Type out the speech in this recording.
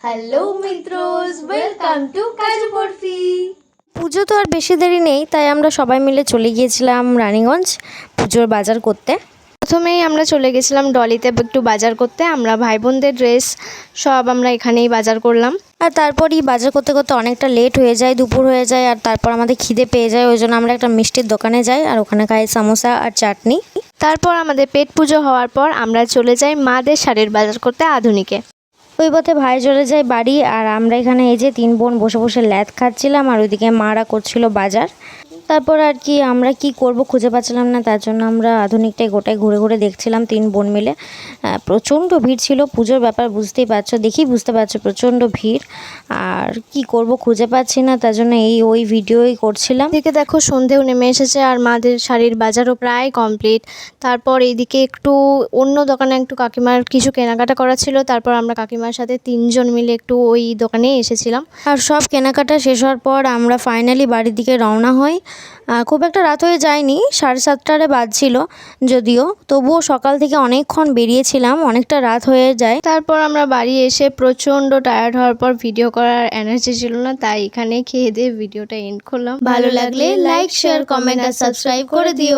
Hello Mitras, welcome to কাজু বরফি। পুজো তো আর বেশি দেরি নেই, তাই আমরা সবাই মিলে চলে গিয়েছিলাম রানীগঞ্জ পুজোর বাজার করতে। প্রথমেই আমরা চলে গেছিলাম ডলিতে একটু বাজার করতে। আমরা ভাই বোনদের ড্রেস সব আমরা এখানেই বাজার করলাম। আর তারপরই বাজার করতে করতে অনেকটা লেট হয়ে যায়, দুপুর হয়ে যায়। আর তারপর আমাদের খিদে পেয়ে যায়, ওই জন্য আমরা একটা মিষ্টির দোকানে যাই আর ওখানে খাই সামোসা আর চাটনি। তারপর আমাদের পেট পুজো হওয়ার পর আমরা চলে যাই মাদের শাড়ির বাজার করতে আধুনিকে। ওই পথে ভাই চলে যায় বাড়ি, আর আমরা এখানে এই যে 3 বোন বসে বসে ল্যাদ খাচ্ছিলাম, আর ওইদিকে মারা করছিল বাজার। তারপর আর কি আমরা কি করব খুঁজে পাচ্ছিলাম না, তার জন্য আমরা আধুনিকটাই গোটায় ঘুরে ঘুরে দেখছিলাম 3 বোন মিলে। প্রচণ্ড ভিড় ছিল, পুজোর ব্যাপার বুঝতেই পারছো, দেখেই বুঝতে পারছো প্রচণ্ড ভিড়। আর কি করব খুঁজে পাচ্ছি না, তার জন্য ওই ভিডিওই করছিলাম। এদিকে দেখো সন্ধেও নেমে এসেছে আর মাদের শাড়ির বাজারও প্রায় কমপ্লিট। তারপর এইদিকে একটু অন্য দোকানে একটু কাকিমার কিছু কেনাকাটা করা ছিল, তারপর আমরা কাকিমার সাথে 3 জন মিলে একটু ওই দোকানে এসেছিলাম। আর সব কেনাকাটা শেষ হওয়ার পর আমরা ফাইনালি বাড়ির দিকে রওনা হই। খুব একটা রাত হয়ে যায়নি, 7:30 বাজছিল যদিও, তবুও সকাল থেকে অনেকক্ষণ বেরিয়েছিলাম, অনেকটা রাত হয়ে যায়। তারপর আমরা বাড়ি এসে প্রচণ্ড টায়ার্ড হওয়ার পর ভিডিও করার এনার্জি ছিল না, তাই এখানে খেয়ে দিয়ে ভিডিওটা এন্ড করলাম। ভালো লাগলে লাইক, শেয়ার, কমেন্ট আর সাবস্ক্রাইব করে দিও।